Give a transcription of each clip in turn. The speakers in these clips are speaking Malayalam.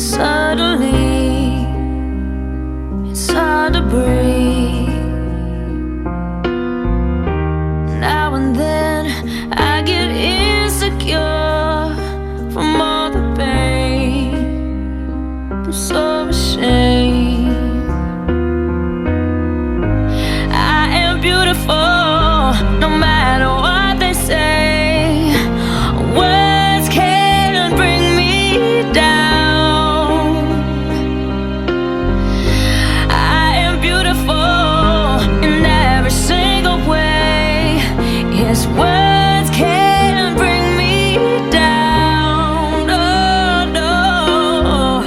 Suddenly, it's hard to breathe. Now and then, I get insecure from all the pain. I'm so ashamed. I am beautiful, no matter what they say. Words can't bring me down. Yes, words can't bring me down. Oh, no.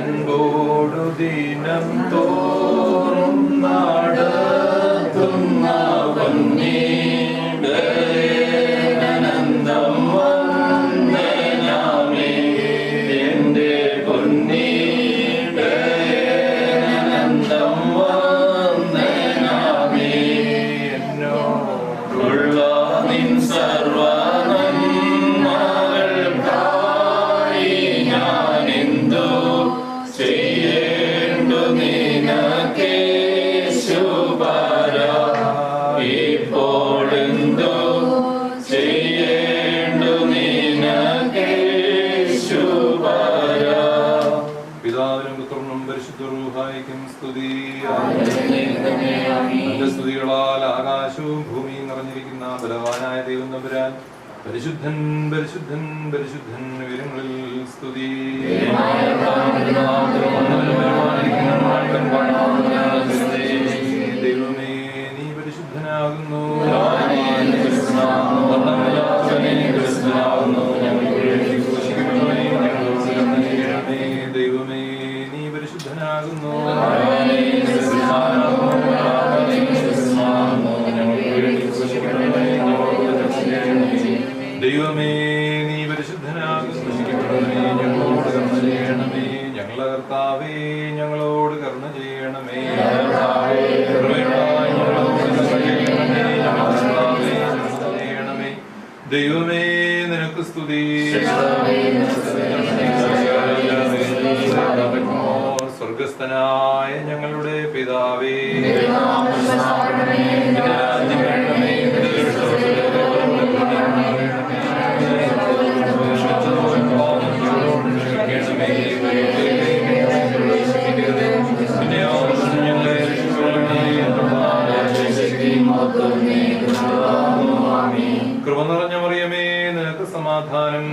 അൻപോടു ദിനം തോറും നടത്തുന്നവൻ നീടനന്തം വന്ദനമേ എന്റെ പൊന്നീടനന്തം വന്ദനമേ എന്നോടുള്ള നിൻ സർവ നന്മകൾക്കായി ഞാനെന്തോ ചെയ്യേണ്ടു നിനക്കേശുപരാ ഇപ്പോഴെന്തോ ചെയ്യേണ്ടു നിനക്കേശുപരാ. പിതാവിനും പുത്രനും പരിശുദ്ധ റൂഹായിക്കും സ്തുതി. തന്റെ സ്തുതികളാൽ ആകാശവും ഭൂമിയും നിറഞ്ഞിരിക്കുന്ന ബലവാനായ ദൈവം തമ്പുരാൻ പരിശുദ്ധൻ പരിശുദ്ധൻ പരിശുദ്ധൻ ഉയരങ്ങളിൽ സ്തുതി. ദൈവമേ നീ പരിശുദ്ധനാകുന്നു. ദൈവമേ നീ പരിശുദ്ധനാകുന്നു. ദൈവമേ നീ പരിശുദ്ധനാകുന്നു. ഞങ്ങളോട് കരുണ ചെയ്യണമേ. ഞങ്ങളുടെ കർത്താവേ ഞങ്ങളോട് കരുണ ചെയ്യണമേ. ദൈവമേ നിനക്ക് സ്തുതി. സ്വർഗസ്ഥനായ ഞങ്ങളുടെ പിതാവേ, കൃപ നിറഞ്ഞ മറിയമേ നിനക്ക് സമാധാനം.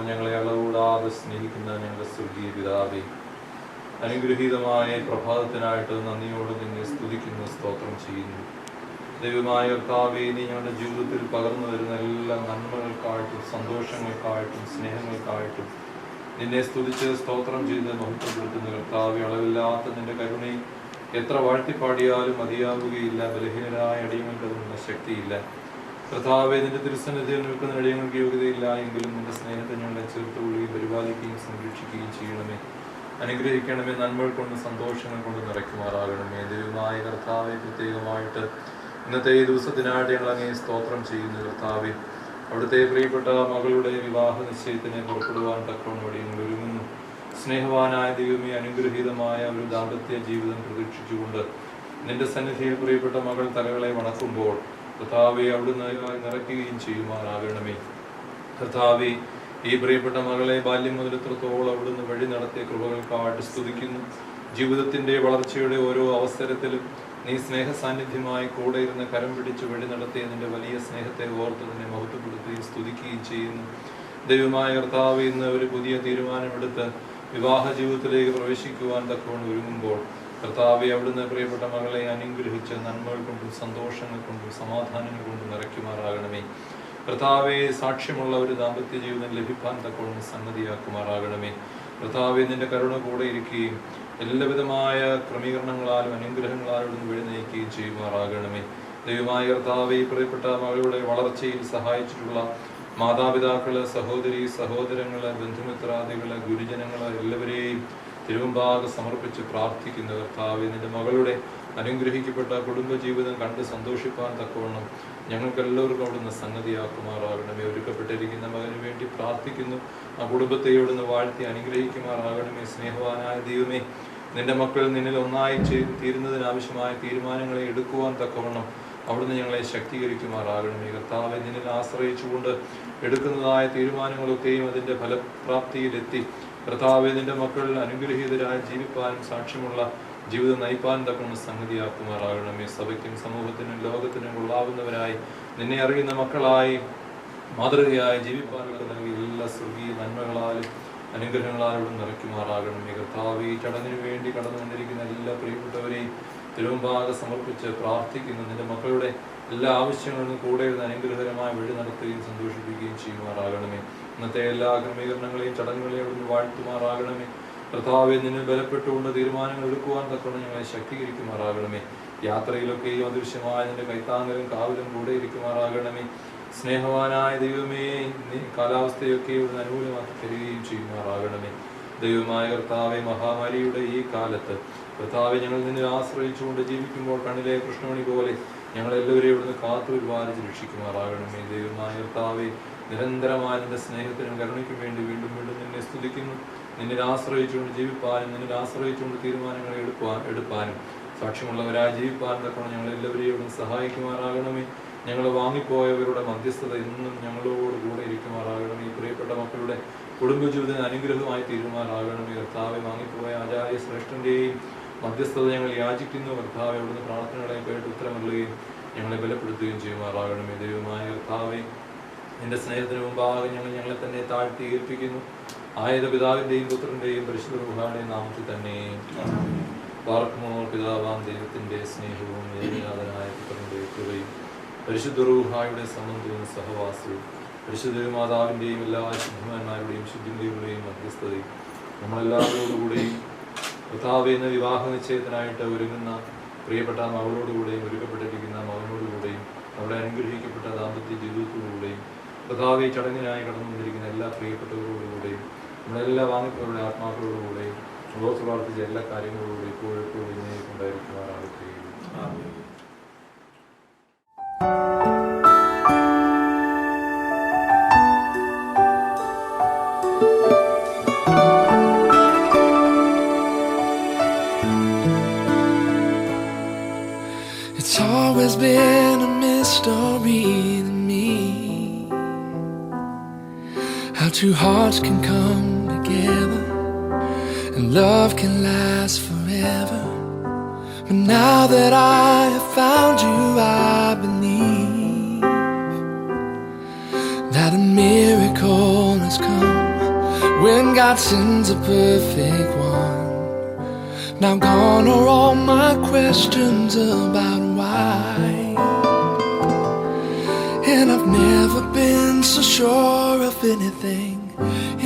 ഞങ്ങളെ അളവിടാതെ സ്നേഹിക്കുന്ന ഞങ്ങളുടെ സ്വർഗീയ പിതാവേ, അനുഗ്രഹീതമായ പ്രഭാതത്തിനായിട്ട് നന്ദിയോട് നിന്നെ സ്തുതിക്കുന്നു, സ്തോത്രം ചെയ്യുന്നു. ദൈവമായ കർത്താവേ, നീ ഞങ്ങളുടെ ജീവിതത്തിൽ പകർന്നു വരുന്ന എല്ലാ നന്മകൾക്കായിട്ടും സന്തോഷങ്ങൾക്കായിട്ടും സ്നേഹങ്ങൾക്കായിട്ടും നിന്നെ സ്തുതിച്ച് സ്തോത്രം ചെയ്ത് മഹത്വപ്പെടുത്തുന്ന കർത്താവേ, അളവില്ലാത്ത നിന്റെ കരുണയും എത്ര വാഴ്ത്തിപ്പാടിയാലും മതിയാവുകയില്ല. ബലഹീനരായ അടിയങ്ങൾക്ക് അതിനുള്ള ശക്തിയില്ല. കർത്താവേ, നിന്റെ തിരുസന്നിധിയിൽ നിൽക്കുന്ന അടിയങ്ങൾക്ക് യോഗ്യതയില്ല എങ്കിലും നിന്റെ സ്നേഹത്തെ ഞങ്ങളെ ചേർത്തുകൊള്ളുകയും പരിപാലിക്കുകയും സംരക്ഷിക്കുകയും ചെയ്യണമേ. അനുഗ്രഹിക്കണമേ. നന്മകൾ കൊണ്ട് സന്തോഷങ്ങൾ കൊണ്ട് നിറയ്ക്കുമാറാകണമേ. ദൈവമായ കർത്താവെ, പ്രത്യേകമായിട്ട് ഇന്നത്തെ ഈ ദിവസത്തിനായിട്ട് ഞങ്ങൾ അങ്ങേ സ്തോത്രം ചെയ്യുന്നു. കർത്താവെ, അവിടുത്തെ പ്രിയപ്പെട്ട മകളുടെ വിവാഹ നിശ്ചയത്തിനെ പുറപ്പെടുവാൻ തക്കവണ്ണം ഞങ്ങൾ ഒരുങ്ങുന്നു. സ്നേഹവാനായ ദൈവമേ, അനുഗ്രഹീതമായ ഒരു ദാമ്പത്യ ജീവിതം പ്രതീക്ഷിച്ചുകൊണ്ട് നിന്റെ സന്നിധിയിൽ പ്രിയപ്പെട്ട മകൾ തലകളെ വണക്കുമ്പോൾ കർത്താവെ, അവിടുന്ന് നിറയ്ക്കുകയും ചെയ്യുമാറാകണമേ. കർത്താവെ, ഈ പ്രിയപ്പെട്ട മകളെ ബാല്യം മുതലെത്രത്തോളം അവിടുന്ന് വഴി നടത്തിയ കൃപകൾക്കായിട്ട് സ്തുതിക്കുന്നു. ജീവിതത്തിൻ്റെ വളർച്ചയുടെ ഓരോ അവസരത്തിലും നീ സ്നേഹ സാന്നിധ്യമായി കൂടെ ഇരുന്ന് കരം പിടിച്ച് വഴി നടത്തിയ നിന്റെ വലിയ സ്നേഹത്തെ ഓർത്ത് നിന്നെ മഹത്വപ്പെടുത്തുകയും സ്തുതിക്കുകയും ചെയ്യുന്നു. ദൈവമായ കർത്താവ്, ഇന്ന് ഒരു പുതിയ തീരുമാനമെടുത്ത് വിവാഹ ജീവിതത്തിലേക്ക് പ്രവേശിക്കുവാൻ തക്കവണ്ണം ഒരുങ്ങുമ്പോൾ കർത്താവെ, അവിടുന്ന് പ്രിയപ്പെട്ട മകളെ അനുഗ്രഹിച്ച് നന്മകൾ കൊണ്ടും സന്തോഷങ്ങൾ കൊണ്ടും സമാധാനങ്ങൾ കൊണ്ടും നിറയ്ക്കുമാറാകണമേ. കർത്താവെ, സാക്ഷ്യമുള്ള ഒരു ദാമ്പത്യ ജീവിതം ലഭിക്കാൻ തക്കവണ്ണം സംഗതിയാക്കുമാറാകണമേ. കർത്താവെ, നിന്റെ കരുണ കൂടെ ഇരിക്കുകയും എല്ലാവിധമായ ക്രമീകരണങ്ങളാലും അനുഗ്രഹങ്ങളാലും വഴി നയിക്കുകയും ചെയ്യുമാറാകണമേ. ദൈവമായ കർത്താവെ, പ്രിയപ്പെട്ട മകളുടെ വളർച്ചയിൽ സഹായിച്ചിട്ടുള്ള മാതാപിതാക്കള്, സഹോദരി സഹോദരങ്ങള്, ബന്ധുമിത്രാദികള്, ഗുരുജനങ്ങള് എല്ലാവരെയും തിരുവമ്പാകെ സമർപ്പിച്ച് പ്രാർത്ഥിക്കുന്ന കർത്താവെ, നിന്റെ മകളുടെ അനുഗ്രഹിക്കപ്പെട്ട കുടുംബജീവിതം കണ്ട് സന്തോഷിപ്പാൻ തക്കവണ്ണം ഞങ്ങൾക്കെല്ലാവർക്കും അവിടുന്ന് സംഗതിയാക്കുമാറാകണമേ. ഒരുക്കപ്പെട്ടിരിക്കുന്ന മകന് വേണ്ടി പ്രാർത്ഥിക്കുന്നു. ആ കുടുംബത്തെ അവിടുന്ന് വാഴ്ത്തി അനുഗ്രഹിക്കുമാറാകണമേ. സ്നേഹവാനായ ദൈവമേ, നിന്റെ മക്കൾ നിന്നിൽ ഒന്നായി തീരുന്നതിനാവശ്യമായ തീരുമാനങ്ങളെ എടുക്കുവാൻ തക്കവണ്ണം അവിടുന്ന് ഞങ്ങളെ ശക്തീകരിക്കുമാറാകണമേ. കർത്താവെ, നിന്നിൽ ആശ്രയിച്ചുകൊണ്ട് എടുക്കുന്നതായ തീരുമാനങ്ങളൊക്കെയും അതിൻ്റെ ഫലപ്രാപ്തിയിലെത്തി കർത്താവെ, നിന്റെ മക്കൾ അനുഗ്രഹീതരായി ജീവിപ്പാനും സാക്ഷ്യമുള്ള ജീവിതം നയിപ്പാൻ തക്കുന്ന സംഗതിയാക്കുമാറാകണമേ. സഭയ്ക്കും സമൂഹത്തിനും ലോകത്തിനും കൊള്ളാവുന്നവരായി നിന്നെ അറിയുന്ന മക്കളായി മാതൃകയായി ജീവിപ്പാനുള്ള നൽകിയ എല്ലാ സ്വർഗീയ നന്മകളാലും അനുഗ്രഹങ്ങളാൽ അവിടെ നിറയ്ക്കുമാറാകണമേ. കർത്താവേ, ഈ ചടങ്ങിന് വേണ്ടി കടന്നു വന്നിരിക്കുന്ന എല്ലാ പ്രിയപ്പെട്ടവരെയും തിരുമുമ്പാകെ സമർപ്പിച്ച് പ്രാർത്ഥിക്കുന്നു. നിന്റെ മക്കളുടെ എല്ലാ ആവശ്യങ്ങളിലും കൂടെ ഇരുന്ന് അനുഗ്രഹകരമായ വഴി നടത്തുകയും സന്തോഷിപ്പിക്കുകയും ചെയ്യുമാറാകണമേ. ഇന്നത്തെ എല്ലാ ക്രമീകരണങ്ങളെയും ചടങ്ങുകളെയും അവിടുന്ന് വാഴ്ത്തുമാറാകണമേ. കർത്താവെ, നിന്നിൽ ബലപ്പെട്ടുകൊണ്ട് തീരുമാനങ്ങൾ എടുക്കുവാൻ തക്കൊണ്ട് ഞങ്ങളെ ശക്തീകരിക്കുമാറാകണമേ. യാത്രയിലൊക്കെയും അദൃശ്യമായ നിന്റെ കൈത്താങ്ങലും കാവലും കൂടെ ഇരിക്കുമാറാകണമേ. സ്നേഹവാനായ ദൈവമേ, നീ കാലാവസ്ഥയൊക്കെ ഇവിടുന്ന് അനുകൂലമാക്കി തരികയും ചെയ്യുമാറാകണമേ. ദൈവമായ കർത്താവെ, മഹാമാരിയുടെ ഈ കാലത്ത് കർത്താവെ, ഞങ്ങൾ നിന്നെ ആശ്രയിച്ചുകൊണ്ട് ജീവിക്കുമ്പോൾ കണ്ണിലെ കൃഷ്ണമണി പോലെ ഞങ്ങളെല്ലാവരെയും ഇവിടുന്ന് കാത്തു പരിപാലിച്ച് രക്ഷിക്കുമാറാകണമേ. ദൈവമായ കർത്താവെ, നിരന്തരമായ നിന്റെ സ്നേഹത്തിനും കരുണയ്ക്കും വേണ്ടി വീണ്ടും വീണ്ടും നിന്നെ സ്തുതിക്കുന്നു. നിന്നിൽ ആശ്രയിച്ചുകൊണ്ട് ജീവിപ്പാനും നിന്നിൽ ആശ്രയിച്ചുകൊണ്ട് തീരുമാനങ്ങൾ എടുപ്പാനും സാക്ഷ്യമുള്ളവരായി ജീവിപ്പാനും തക്കണം ഞങ്ങളെല്ലാവരെയും ഇവിടുന്ന് സഹായിക്കുമാറാകണമേ. ഞങ്ങൾ വാങ്ങിപ്പോയവരുടെ മധ്യസ്ഥത എന്നും ഞങ്ങളോട് കൂടെ ഇരിക്കുമാറാകണമേ. ഈ പ്രിയപ്പെട്ട മക്കളുടെ കുടുംബജീവിതത്തിന് അനുഗ്രഹമായി തീരുമാനാകണമേ. കർത്താവെ, വാങ്ങിപ്പോയ ആചാര്യ ശ്രേഷ്ഠന്റെയും മധ്യസ്ഥത ഞങ്ങൾ യാചിക്കുന്നു. കർത്താവെ, അവിടുന്ന് പ്രാർത്ഥനകളെ കേട്ട് ഉത്തരമല്ലുകയും ഞങ്ങളെ ബലപ്പെടുത്തുകയും ചെയ്യുമാറാകണമേ. ദൈവമായ കർത്താവെ, നിന്റെ സ്നേഹത്തിന് മുമ്പാകെ ഞങ്ങളെ തന്നെ താഴ്ത്തി ഏൽപ്പിക്കുന്നു. ആയത് പിതാവിന്റെയും പുത്രന്റെയും പരിശുദ്ധ റൂഹായുടെയും നാമത്തിൽ തന്നെ. പാർക്കുമോ പിതാവാം ദൈവത്തിന്റെ സ്നേഹവും ഏകനാഥനായ പുത്രന്റെ കൃപയും പരിശുദ്ധ റൂഹായുടെ സംബന്ധവും സഹവാസവും പരിശുദ്ധ മാതാവിന്റെയും എല്ലാ ശുദ്ധന്മാരുടെയും ശുദ്ധിയുടെയും മധ്യസ്ഥതയും നമ്മളെല്ലാവരോടുകൂടെയും കർത്താവേ, എന്ന വിവാഹ നിശ്ചയത്തിനായിട്ട് ഒരുങ്ങുന്ന പ്രിയപ്പെട്ട മകളോടുകൂടെയും ഒരുക്കപ്പെട്ടിരിക്കുന്ന മകനോടുകൂടെയും അവിടെ അനുഗ്രഹിക്കപ്പെട്ട ദാമ്പത്യ ജീവിതത്തോടുകൂടെയും കർത്താവെ, ചടങ്ങിനായി കടന്നു വന്നിരിക്കുന്ന എല്ലാ പ്രിയപ്പെട്ടവരോടുകൂടെയും നമ്മളെല്ലാ വാങ്ങിപ്പവരുടെ ആത്മാക്കളോടുകൂടെയും ഓർത്ത് പ്രാർത്ഥിച്ച എല്ലാ കാര്യങ്ങളോടുകൂടി ഇപ്പോഴെപ്പോഴും ഉണ്ടായിരിക്കുമാറാകട്ടെ. It's always been a mystery to me how two hearts can come together and love can last forever. But now that I have found you, I believe that a miracle has come when God sends a perfect one. Now gone are all my questions about why, and I've never been so sure of anything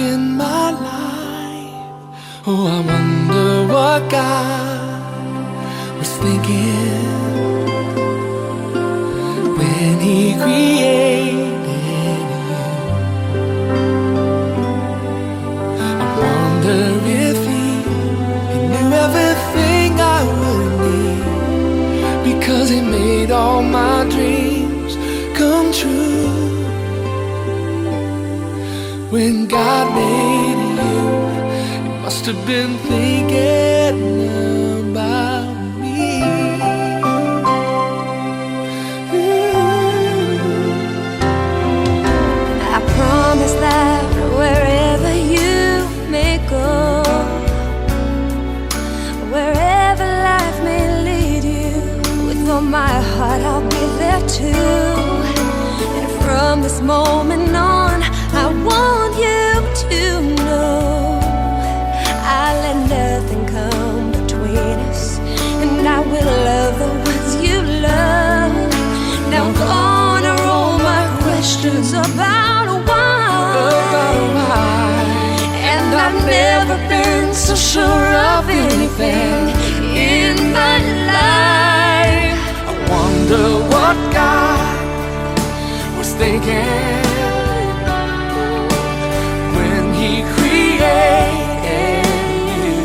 in my life. Oh, I wonder what God was thinking when He created you. I wonder if He knew everything I would need, because He made all my dreams come true. When God made you, He must have been thinking about me. I promise that wherever you may go, wherever life may lead you, with all my heart I'll be there too. And from this moment on, I want you to know I'll let nothing come between us, and I will love the ones you love. Now gone are all my questions about why, and I've never been so sure of anything in my life. I wonder what God was thinking when He created you.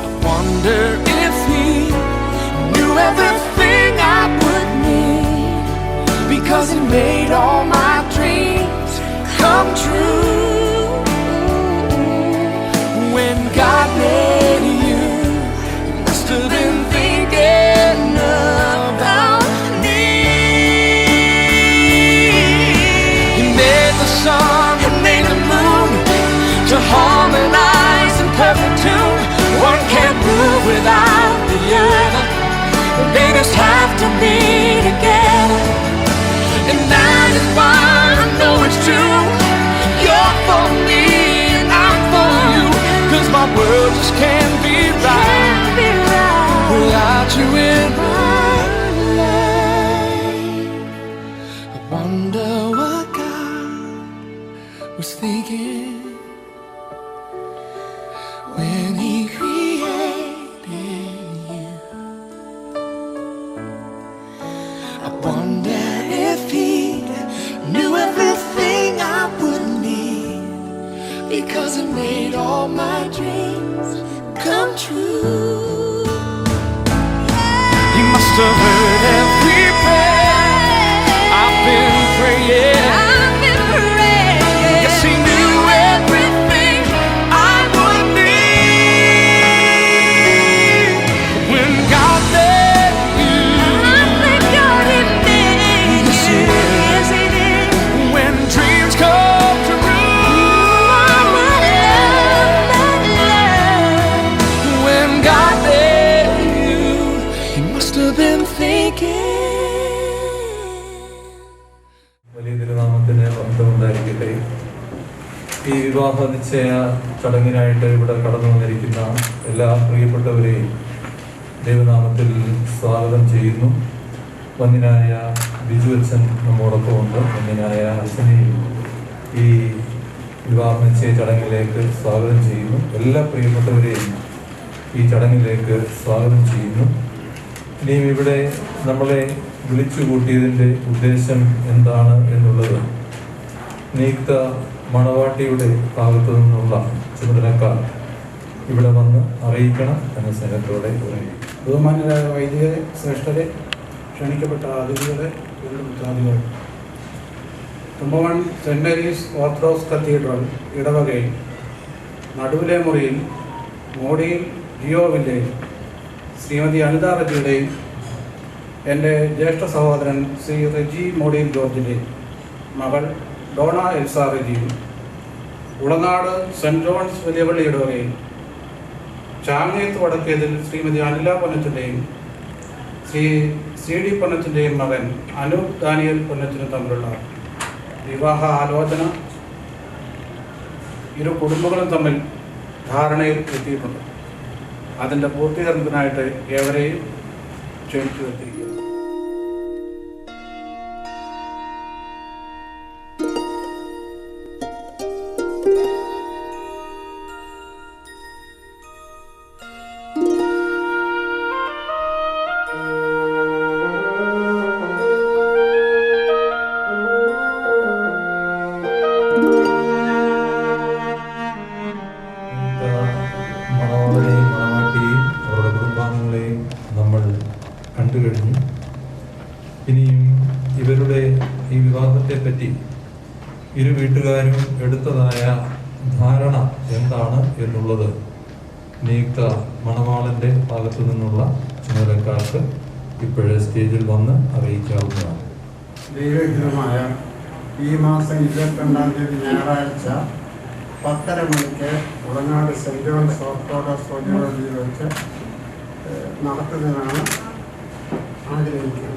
I wonder if He knew everything I would need, because He made all my dreams come true. When God made you, He must have been thinking about me. He made the sun and made the moon to harmonize in perfect tune. One can't move without the other, they just have to be together. And that is why I know it's true. just can't be right without you in my life. I wonder what God was thinking when He created you. I wonder if He knew everything I would need, because He made all my dreams come true. He must have heard every prayer I've been praying. Yes, He knew everything I would need. When God made you, yes, He did. When dreams come true, when God made you, He must have been thinking. വലിയ തിരുനാമത്തിന് ബന്ധമുണ്ടായിരിക്കട്ടെ. ഈ വിവാഹ നിശ്ചയ ചടങ്ങിനായിട്ട് ഇവിടെ കടന്നു വന്നിരിക്കുന്ന എല്ലാ പ്രിയപ്പെട്ടവരെയും ദൈവനാമത്തിൽ സ്വാഗതം ചെയ്യുന്നു. വന്യനായ ബിജു അച്ഛൻ നമ്മോടൊപ്പം ഉണ്ട്. വന്യനായ അച്ഛനെയും ഈ വിവാഹ നിശ്ചയ ചടങ്ങിലേക്ക് സ്വാഗതം ചെയ്യുന്നു. എല്ലാ പ്രിയപ്പെട്ടവരെയും ഈ ചടങ്ങിലേക്ക് സ്വാഗതം ചെയ്യുന്നു. ഇനിയും ഇവിടെ നമ്മളെ വിളിച്ചു കൂട്ടിയതിൻ്റെ ഉദ്ദേശം എന്താണ് എന്നുള്ളത് നിയുക്ത മണവാട്ടിയുടെ ഭാഗത്തു നിന്നുള്ള ചുമതലക്കാർ ഇവിടെ വന്ന് അറിയിക്കണം എന്ന സ്നേഹത്തോടെ പറയും. ബഹുമാന്യരായ വൈദികരെ, ശ്രേഷ്ഠരെ, ക്ഷണിക്കപ്പെട്ട അതിഥികളെ, ഉദ്യോഗാർത്ഥികൾ, Thumpamon Saint Mary's Orthodox Cathedral ഇടവകയിൽ നടുവിലെ മുറിയിൽ മോഡിയിൽ ജിയോ വില്ലേജ് ശ്രീമതി അനിത റജിയുടെയും എൻ്റെ ജ്യേഷ്ഠ സഹോദരൻ ശ്രീ റെജി മോഡിയിൽ ജോർജിൻ്റെയും മകൾ ഡോണ എൽസ റജിയും, ഉളനാട് സെൻറ് ജോൺസ് വലിയപള്ളി ഇടവകയിൽ ചാങ്ങേത്ത് വടക്കേതിൽ ശ്രീമതി അനില പൊന്നച്ചൻ്റെയും ശ്രീ സി ഡി പൊന്നച്ചൻ്റെയും മകൻ അനൂപ് ദാനിയൽ പൊന്നച്ചനും തമ്മിലുള്ള വിവാഹ ആലോചന ഇരു കുടുംബങ്ങളും തമ്മിൽ ധാരണയിൽ എത്തിയിട്ടുണ്ട്. അതിൻ്റെ പൂർത്തീകരണത്തിനായിട്ട് ഏവരെയും ക്ഷണിച്ചു എത്തിയിരിക്കുന്നു. മണവാളനെയും മണവാട്ടിയെയും അവരുടെ കുടുംബാംഗങ്ങളെയും നമ്മൾ കണ്ടു കഴിഞ്ഞു. ഇനിയും ഇവരുടെ ഈ വിവാഹത്തെ പറ്റി ഇരു വീട്ടുകാരും എടുത്തതായ ധാരണ എന്താണ് എന്നുള്ളത് നിയുക്ത മണവാളന്റെ ഭാഗത്തു നിന്നുള്ള ചുമതലക്കാർക്ക് ഇപ്പോഴേ സ്റ്റേജിൽ വന്ന് അറിയിക്കാവുന്നതാണ്. ദൈവഹിതമായ ഈ മാസം 22-ാം തീയതി ഞായറാഴ്ച 10:30 മണിക്ക് ഉളനാട് സെൻറ് ജോൺസ് ഓർത്തഡോക്സ് പള്ളിയിൽ വെച്ച് നടത്തുന്നതിനാണ് ആഗ്രഹിക്കുന്നത്.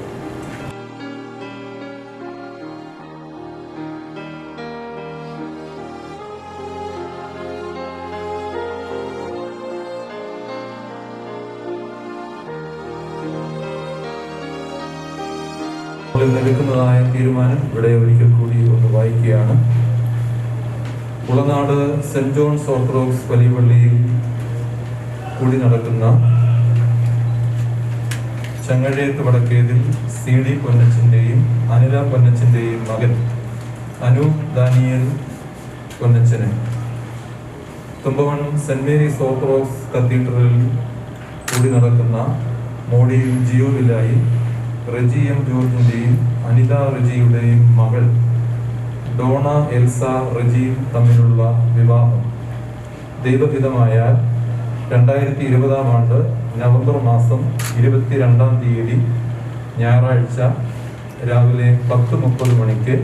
എടുക്കുന്നതായ തീരുമാനം ഇവിടെ ഒരിക്കൽ കൂടി ഒന്ന് വായിക്കുകയാണ്. ഉളനാട് സെന്റ് ജോൺസ് ഓർത്തഡോക്സ് വലിയ പള്ളിയിൽ കൂടി നടക്കുന്ന ചങ്ങഴേത്ത് വടക്കേതിൽ സി ഡി പൊന്നച്ചൻ്റെയും അനില പൊന്നച്ചൻ്റെയും മകൻ അനൂപ് ദാനിയൽ പൊന്നച്ചന് തുമ്പമൺ സെന്റ് മേരീസ് ഓർത്തഡോക്സ് കത്തീഡ്രലിൽ കൂടി നടക്കുന്ന മോഡിയിൽ ജിയോ വില്ലായി റെജി എം ജോർജിൻ്റെയും അനിത റെജിയുടെയും മകൾ ഡോണ എൽസ റെജിയും തമ്മിലുള്ള വിവാഹം ദൈവഹിതമായാൽ 2020 ആണ്ട് നവംബർ മാസം 22-ാം തീയതി ഞായറാഴ്ച രാവിലെ 10:30 മണിക്ക്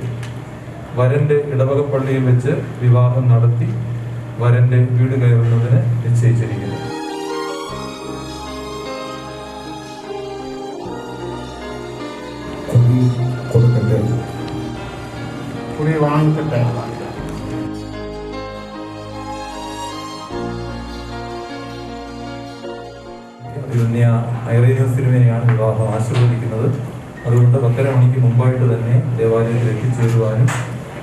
വരന്റെ ഇടവകപ്പള്ളിയിൽ വെച്ച് വിവാഹം നടത്തി വരന്റെ വീട് കയറുന്നതിന് നിശ്ചയിച്ചിരിക്കുന്നു. കുടി വാങ്ങിക്കട്ടെ. അഭിമന്യ ഐറേനിയോസ് തിരുമേനിയാണ് വിവാഹം ആശീർവദിക്കുന്നത്. അതുകൊണ്ട് 10:30 മണിക്ക് മുമ്പായിട്ട് തന്നെ ദേവാലയത്തിൽ എത്തിച്ചേരുവാനും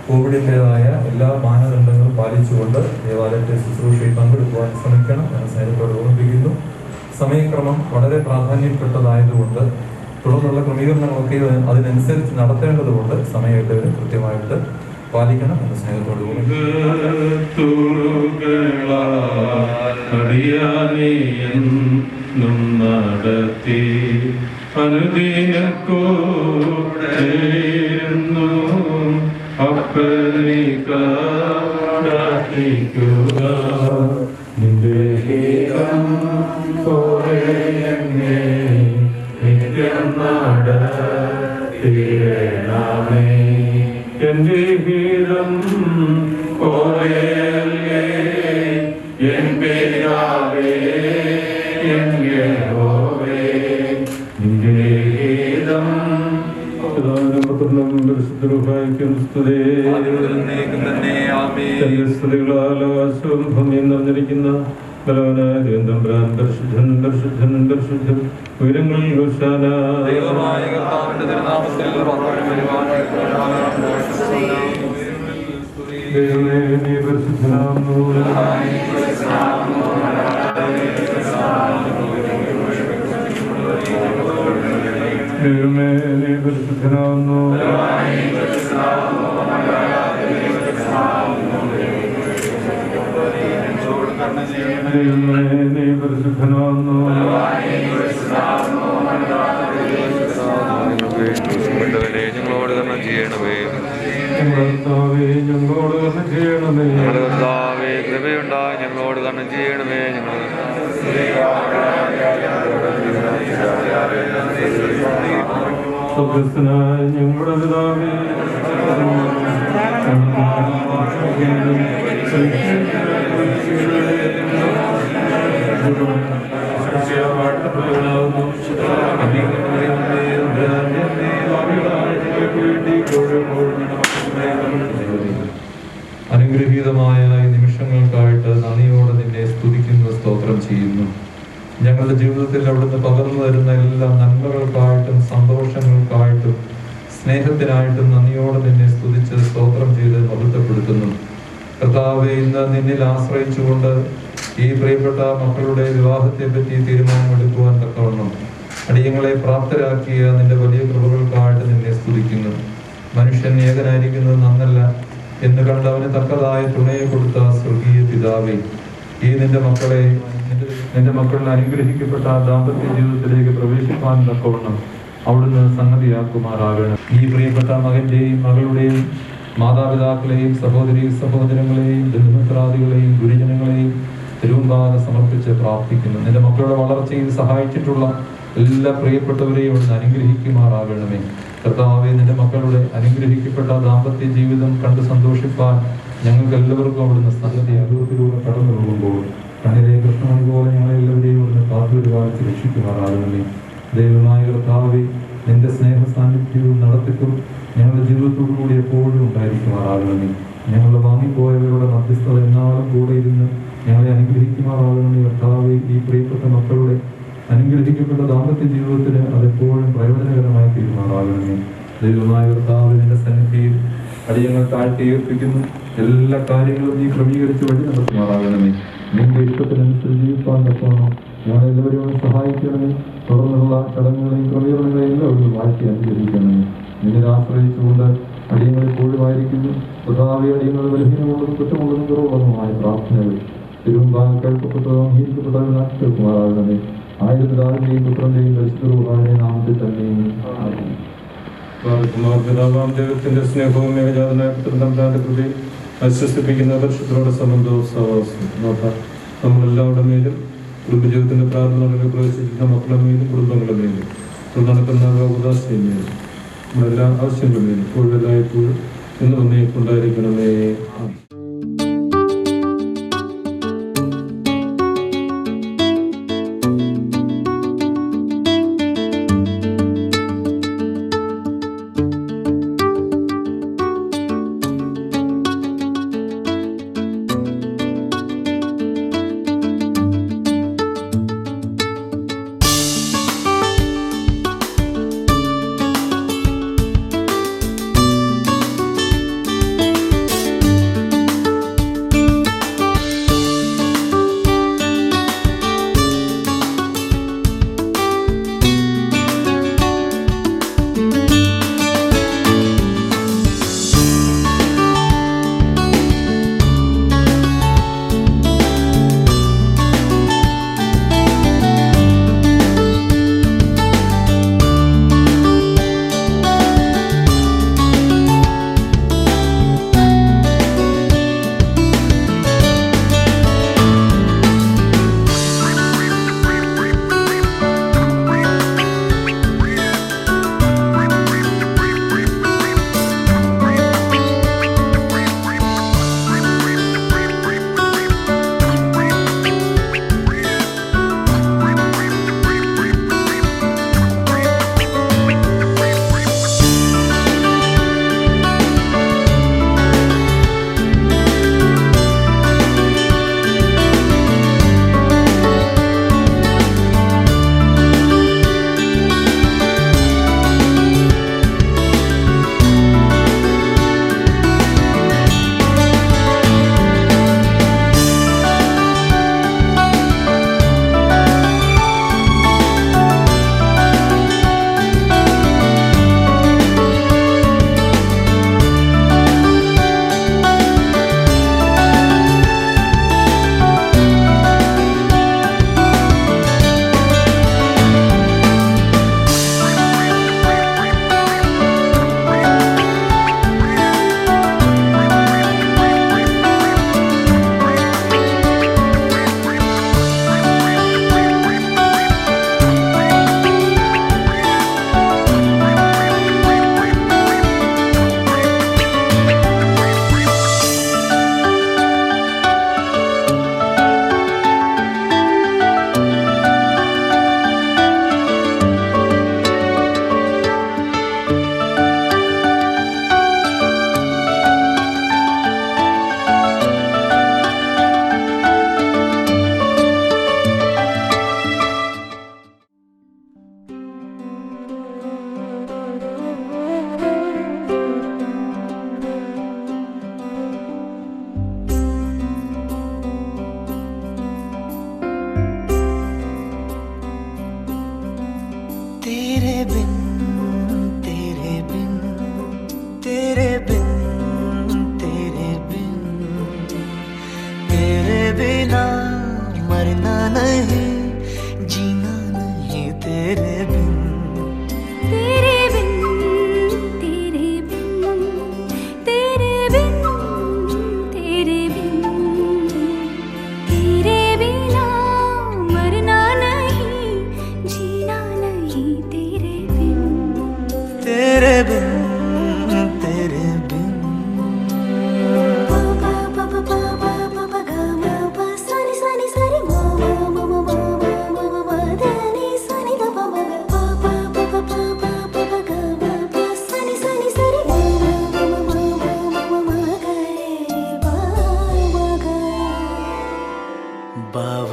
കോവിഡിൻ്റെതായ എല്ലാ മാനദണ്ഡങ്ങളും പാലിച്ചുകൊണ്ട് ദേവാലയത്തെ ശുശ്രൂഷയിൽ പങ്കെടുക്കുവാൻ ശ്രമിക്കണം എന്ന് സ്നേഹത്തോട് ഓർമ്മിപ്പിക്കുന്നു. സമയക്രമം വളരെ പ്രാധാന്യപ്പെട്ടതായതുകൊണ്ട് തുടർന്നുള്ള ക്രമീകരണങ്ങളൊക്കെ അതിനനുസരിച്ച് നടത്തേണ്ടതുകൊണ്ട് സമയത്ത് കൃത്യമായിട്ട് പാലിക്കണം എന്ന് സ്നേഹത്തോട് നടത്തി അനുദിനക്കൂടെയിരുന്നു അപ്പനെ പ്രാർത്ഥിക്കുക. നിന്റെ ഗീതം പോലെ എന്നെ നിത്യം നടത്തിയിടണമേ. എന്റെ ഗീതം പോലെയല്ലേ എൻ പിതാവേ എൻ യഹോവേ. നിന്റെ ഗീതം നിറഞ്ഞിരിക്കുന്ന ബലവനായ ദൈവം പരിശുദ്ധൻ പരിശുദ്ധൻ പരിശുദ്ധൻ ഉയരങ്ങളിൽ ഹോശാന. ദൈവമേ നീ പരിശുദ്ധനാകുന്നു. ദൈവമേ നീ പരിശുദ്ധനാകുന്നു. ദൈവമേ നീ പരിശുദ്ധനാകുന്നു. ഞങ്ങളോട് കരുണ ചെയ്യണമേ. കർത്താവേ ഞങ്ങളോട് കരുണ ചെയ്യണമേ. കർത്താവേ കൃപയുണ്ടായി ഞങ്ങളോട് കരുണ ചെയ്യണമേ. സ്വർഗ്ഗസ്ഥനായ ഞങ്ങളുടെ പിതാവേ, അനുഗ്രഹീതമായ ഈ നിമിഷങ്ങൾക്കായിട്ട് നന്ദിയോടെ നിന്നെ സ്തുതിക്കുന്നു, സ്തോത്രം ചെയ്യുന്നു. ഞങ്ങളുടെ ജീവിതത്തിൽ അവിടുന്ന് പകർന്നു തരുന്ന എല്ലാ നന്മകൾക്കായിട്ടും സന്തോഷങ്ങൾക്കായിട്ടും സ്നേഹത്തിനായിട്ടും നന്ദിയോടെ നിന്നെ സ്തുതിച്ച് സ്തോത്രം ചെയ്ത് മഹത്വപ്പെടുത്തുന്നു. കർത്താവെ, ഇന്ന് നിന്നിൽ ആശ്രയിച്ചുകൊണ്ട് ഈ പ്രിയപ്പെട്ട മക്കളുടെ വിവാഹത്തെ പറ്റി തീരുമാനമെടുക്കുവാൻ തക്കവണ്ണം അടിയങ്ങളെ പ്രാപ്തരാക്കിയ നിന്റെ വലിയ കൃപകൾക്കായിട്ട് നിന്നെ സ്തുതിക്കുന്നു. മനുഷ്യൻ ഏകനായിരിക്കുന്നത് നന്നല്ല എന്ന് കണ്ട് അവന് തക്കതായ തുണയെ കൊടുത്ത സ്വർഗീയ പിതാവേ, ഈ നിന്റെ മക്കളിൽ അനുഗ്രഹിക്കപ്പെട്ട ദാമ്പത്യ ജീവിതത്തിലേക്ക് പ്രവേശിപ്പാൻ തക്കവണ്ണം അവിടുന്ന് സംഗതിയാക്കുമാറാകണം. ഈ പ്രിയപ്പെട്ട മകന്റെയും മകളുടെയും മാതാപിതാക്കളെയും സഹോദരി സഹോദരങ്ങളെയും ബന്ധുമിത്രാദികളെയും ഗുരുജനങ്ങളെയും തിരുവമ്പാകെ സമർപ്പിച്ച് പ്രാർത്ഥിക്കുന്നു. നിന്റെ മക്കളുടെ വളർച്ചയിൽ സഹായിച്ചിട്ടുള്ള എല്ലാ പ്രിയപ്പെട്ടവരെയും അവിടുന്ന് അനുഗ്രഹിക്കുമാറാകണമേ. കർത്താവേ, നിന്റെ മക്കളുടെ അനുഗ്രഹിക്കപ്പെട്ട ദാമ്പത്യ ജീവിതം കണ്ട് സന്തോഷിപ്പാൻ ഞങ്ങൾക്ക് എല്ലാവർക്കും അവിടുന്ന് സംഗതി അനുഭവത്തിലൂടെ കടന്നു പോകുമ്പോൾ കണ്ണിലെ കൃഷ്ണമണി പോലെ ഞങ്ങളെല്ലാവരെയും അവിടുന്ന് കാത്തുപരിപാലിച്ച് രക്ഷിക്കുമാറാകണമേ. ദൈവമായ കർത്താവേ, നിന്റെ സ്നേഹ സാന്നിധ്യവും നടത്തിപ്പും ഞങ്ങളുടെ ജീവിതത്തോടുകൂടി എപ്പോഴും ഉണ്ടായിരിക്കുമാറാകണമേ. ഞങ്ങളുടെ വാങ്ങിപ്പോയവരുടെ മധ്യസ്ഥത എന്നാളും കൂടെ ഇരുന്ന് ഞങ്ങളെ അനുഗ്രഹിക്കുമാറാകണമേ. കർത്താവേ, ഈ പ്രിയപ്പെട്ട മക്കളുടെ അനുഗ്രഹിക്കപ്പെട്ട ദാമ്പത്യ ജീവിതത്തിന് അതെപ്പോഴും പ്രയോജനകരമായി തീരുമാറാകണമേ. ദൈവമായ കർത്താവേ, നിന്റെ സന്നിധിയിൽ അടിയങ്ങൾ താഴ്ത്തിയേൽപ്പിക്കുന്നു. എല്ലാ കാര്യങ്ങളും നീ ക്രമീകരിച്ച് വഴി നടത്തുമാറാകണമേ. നിന്റെ ഇഷ്ടത്തിനനുസരിച്ച് ജീവിക്കാൻ തക്കവണ്ണം ഞങ്ങളെല്ലാവരും സഹായിക്കണമേ. തുടർന്നുള്ള ചടങ്ങുകളെയും ക്രമീകരണങ്ങളെയും എല്ലാവരും വാഴ്ത്തി അനുഗ്രഹിക്കണമേ. നിന്നെ ആശ്രയിച്ചുകൊണ്ട് അടിയങ്ങൾ എപ്പോഴുമായിരിക്കുന്നു. കർത്താവേ, അടിയങ്ങൾ ബലഹീനമുള്ളതും കുറ്റമുള്ളതും കുറവുള്ളതുമായ പ്രാർത്ഥനകൾ തിരുവമ്പാകെ കേൾക്കപ്പെട്ടതും അംഗീകരിക്കപ്പെട്ടതെല്ലാം കേൾക്കുമാറാകണമേ. ആയിരത്തിലാറിന്റെയും പുത്രന്റെയും പരിശുദ്ധ നാമത്തിൽ തന്നെ പിതാവാം ദൈവത്തിന്റെ സ്നേഹവും ഏകജാതനായ പുത്രന്റെ കൃപയും ആശ്വസിപ്പിക്കുന്ന പരിശുദ്ധരുടെ സംബന്ധവും സഹവാസവും നമ്മളെല്ലാവരുടെ മേലും കുടുംബജീവിതത്തിന്റെ പ്രാർത്ഥനകളിൽ പ്രവേശിക്കുന്ന മക്കളുടെ മേലും കുടുംബങ്ങളുടെ മേലും നടക്കുന്ന ലോകദാസിന്റെ മേലും നമ്മുടെ എല്ലാ ആവശ്യങ്ങളുടെ മേലും ഇപ്പോഴെല്ലായ്പ്പോഴും എന്ന് വന്നേക്കുണ്ടായിരിക്കണമേ.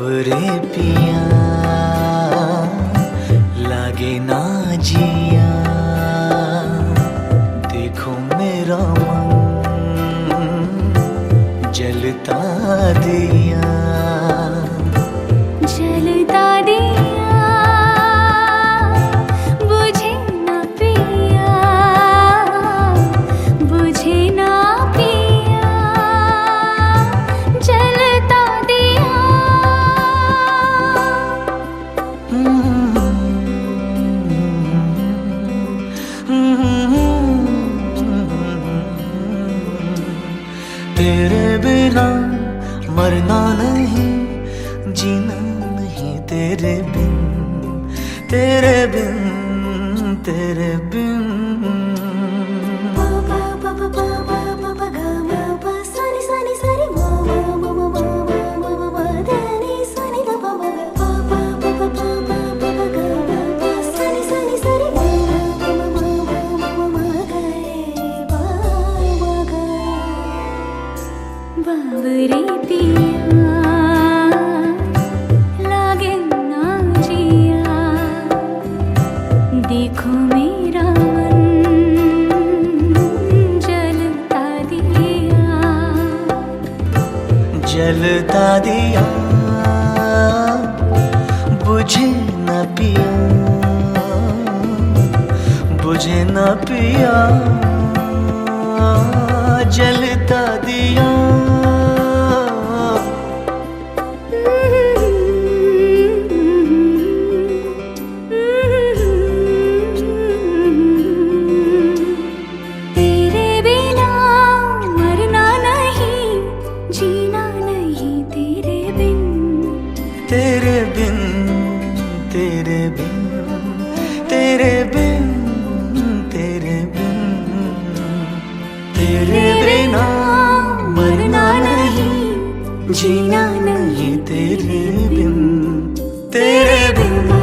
बाबरे पिया लागे ना जिया, देखो मेरा मन जलता दिया, जलता दिया बुझे ना पिया, बुझे ना पिया, जलता दिया। तेरे बिना मरना नहीं, जीना नहीं तेरे बिन, तेरे बिन, तेरे बिन। बाबरे पिया लागे ना जिया, देखो मेरा मन जलता दिया, जलता दिया बुझे न पिया, बुझे न पिया, जलता दिया। तेरे बिना मरना नहीं, जीना नहीं तेरे बिन, तेरे बिन, तेरे बिन, तेरे बिन, तेरे बिन, तेरे बिना मरना नहीं, जीना नहीं तेरे बिन, तेरे बिन।